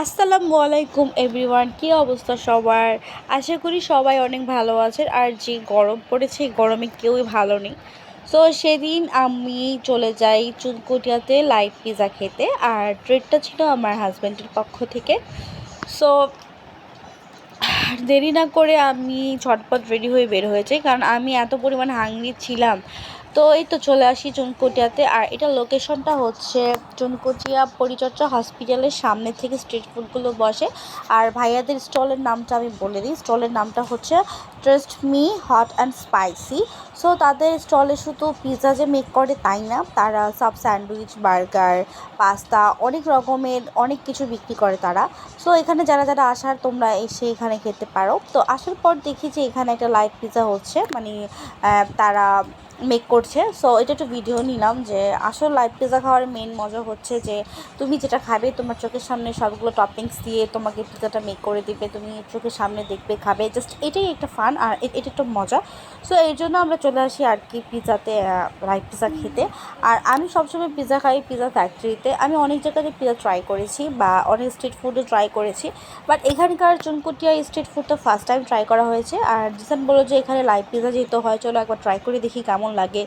আসসালামু আলাইকুম এভরিওয়ান, কী অবস্থা সবার? আশা করি সবাই অনেক ভালো আছেন। আর যে গরম পড়েছে এই গরমে কেউই ভালো নেই। সো সেদিন আমি চলে যাই চুনকুটিয়াতে লাইভ পিৎজা খেতে, আর ট্রিটটা ছিল আমার হাজব্যান্ডের পক্ষ থেকে। সো দেরি না করে আমি ঝটপট রেডি হয়ে বের হয়েছি, কারণ আমি এত পরিমাণ হাংরি ছিলাম। তো এই তো চলে আসি চুনকুটিয়াতে, আর এটা লোকেশনটা হচ্ছে চুনকুটিয়া পরিচর্যা হসপিটালের সামনে থেকে স্ট্রিট ফুডগুলো বসে। আর ভাইয়াদের স্টলের নামটা আমি বলে দিই, স্টলের নামটা হচ্ছে trust me hot and spicy. So তাদের স্টলে শুধু পিৎজা যে মেক করে তাই না, তারা সব স্যান্ডউইচ, বার্গার, পাস্তা, অনেক রকমের অনেক কিছু বিক্রি করে তারা। সো এখানে যারা যারা আসার তোমরা এসে এখানে খেতে পারো। তো আসার পর দেখি যে এখানে একটা লাইভ পিৎজা হচ্ছে, মানে তারা মেক করছে। সো এটা একটু ভিডিও নিলাম যে আসল লাইভ পিৎজা খাওয়ার মেন মজা হচ্ছে যে তুমি যেটা খাবে তোমার চোখের সামনে সবগুলো টপিংস দিয়ে তোমাকে পিৎজাটা মেক করে দিবে, তুমি চোখের সামনে দেখবে, খাবে। জাস্ট এটাই একটা ফান, আর এটা একটা মজা। সো এই জন্য আমরা চলে আসি আর কি পিৎজাতে, লাইভ পিৎজা খেতে। আর আমি সবসময় পিৎজা খাই পিৎজা ফ্যাক্টরিতে। আমি অনেক জায়গাতে পিৎজা ট্রাই করেছি বা অনেক স্ট্রিট ফুডও ট্রাই করেছি, বাট এখানকার চুনকুটিয়া স্ট্রিট ফুডটা ফার্স্ট টাইম ট্রাই করা হয়েছে। আর জিসান বললো যে এখানে লাইভ পিৎজা যেহেতু হয়, চলো একবার ট্রাই করে দেখি কেমন লাগে,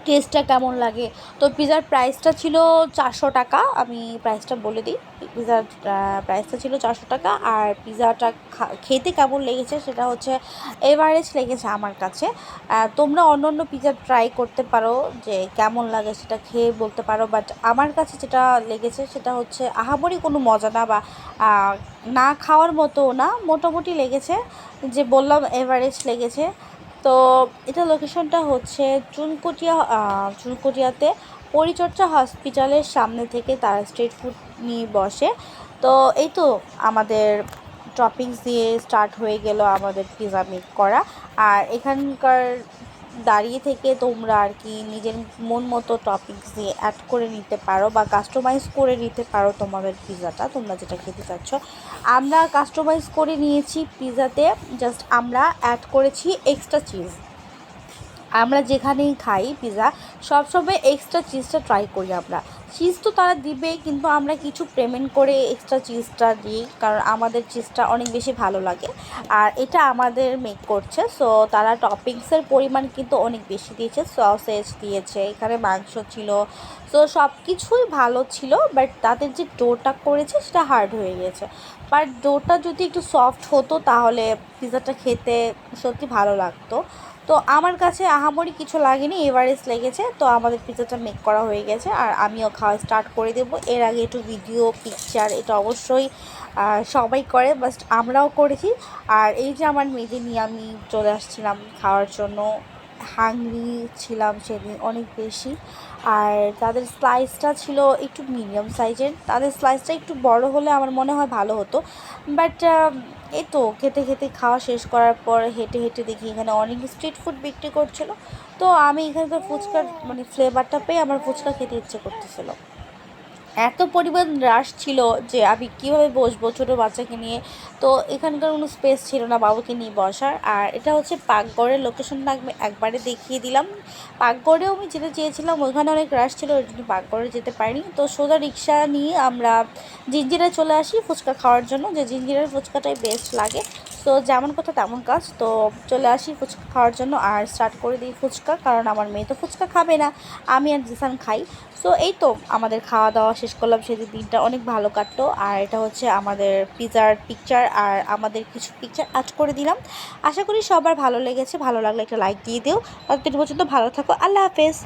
টেস্টটা কেমন লাগে। তো পিৎজার প্রাইসটা ছিল 400 টাকা। আমি প্রাইসটা বলে দিই, পিৎজার প্রাইসটা ছিল 400 টাকা। আর পিৎজাটা খেতে কেমন লেগেছে সেটা হচ্ছে এভারেজ লেগেছে আমার কাছে। তোমরা অন্য অন্য পিৎজা ট্রাই করতে পারো, যে কেমন লাগে সেটা খেয়ে বলতে পারো। বাট আমার কাছে যেটা লেগেছে সেটা হচ্ছে আহামরি কোনো মজা না, বা না খাওয়ার মতো না, মোটামুটি লেগেছে। যে বললাম এভারেজ লেগেছে। তো এটা লোকেশনটা হচ্ছে চুনকুটিয়াতে পরিচর্যা হসপিটালের সামনে থেকে তারা স্ট্রিট ফুড নিয়ে বসে। তো এই তো আমাদের টপিংস দিয়ে স্টার্ট হয়ে গেল আমাদের পিৎজা মেক করা। আর এখানকার দাঁড়িয়ে থেকে তোমরা আর কি নিজের মন মতো টপিংস দিয়ে অ্যাড করে নিতে পারো বা কাস্টমাইজ করে নিতে পারো তোমাদের পিৎজাটা, তোমরা যেটা খেতে চাচ্ছ। আমরা কাস্টমাইজ করে নিয়েছি পিৎজাতে, জাস্ট আমরা অ্যাড করেছি এক্সট্রা চিজ। আমরা যেখানেই খাই পিৎজা সবসময় এক্সট্রা চিজটা ট্রাই করি। আমরা চিজ তো তারা দিবেই, কিন্তু আমরা কিছু পেমেন্ট করে এক্সট্রা চিজটা দিই, কারণ আমাদের চিজটা অনেক বেশি ভালো লাগে। আর এটা আমাদের মেক করছে। সো তারা টপিংসের পরিমাণ কিন্তু অনেক বেশি দিয়েছে, সসেজ দিয়েছে, এখানে মাংস ছিল। সো সব কিছুই ভালো ছিল, বাট তাদের যে ডোটা করেছে সেটা হার্ড হয়ে গেছে। বাট ডোটা যদি একটু সফট হতো তাহলে পিৎজাটা খেতে সত্যি ভালো লাগতো। তো আমার কাছে আহামরি কিছু লাগেনি, এভারেজ লেগেছে। তো আমাদের পিৎজাটা মেক করা হয়ে গেছে, আর আমিও খাওয়া স্টার্ট করে দেবো। এর আগে একটু ভিডিও পিকচার এটা অবশ্যই সবাই করে, বাট আমরাও করেছি। আর এই যে আমার মেয়েদের নিয়ে আমি চলে আসছিলাম খাওয়ার জন্য, হাংরি ছিলাম সেদিন অনেক বেশি। আর তাদের স্লাইসটা ছিল একটু মিডিয়াম সাইজের, তাদের স্লাইসটা একটু বড় হলে আমার মনে হয় ভালো হতো। বাট এই তো খেতে খেতে খাওয়া শেষ করার পর হেঁটে হেঁটে দেখি এখানে অনেক স্ট্রিট ফুড বিক্রি করছিল। তো আমি এখানকার ফুচকার মানে ফ্লেভারটা পেয়ে আমার ফুচকা খেতে ইচ্ছে করতেছিল। এত পরিমাণ রাশ ছিল যে আমি কীভাবে বসবো ছোটো বাচ্চাকে নিয়ে। তো এখানকার কোনো স্পেস ছিল না বাবুকে নিয়ে বসার। আর এটা হচ্ছে পাকগড়ের লোকেশনটা আমি একবারে দেখিয়ে দিলাম। পাকগড়েও আমি যেতে চেয়েছিলাম, ওইখানে অনেক রাশ ছিল, ওই জন্য পাকগড়ে যেতে পারিনি। তো সোজা রিক্সা নিয়ে আমরা জিঞ্জিরায় চলে আসি ফুচকা খাওয়ার জন্য, যে জিঞ্জিরার ফুচকাটাই বেস্ট লাগে। তো যেমন কথা তেমন কাজ, তো চলে আসি ফুচকা খাওয়ার জন্য আর স্টার্ট করে দিই ফুচকা, কারণ আমার মেয়ে তো ফুচকা খাবে না, আমি আর জিসান খাই। সো এই তো আমাদের খাওয়া দাওয়া শেষ করলাম, সেদিন দিনটা অনেক ভালো কাটলো। আর এটা হচ্ছে আমাদের পিৎজার পিকচার, আর আমাদের কিছু পিকচার অ্যাড করে দিলাম। আশা করি সবার ভালো লেগেছে, ভালো লাগলে একটা লাইক দিয়ে দিও। ততদিন পর্যন্ত ভালো থাকো, আল্লাহ হাফেজ।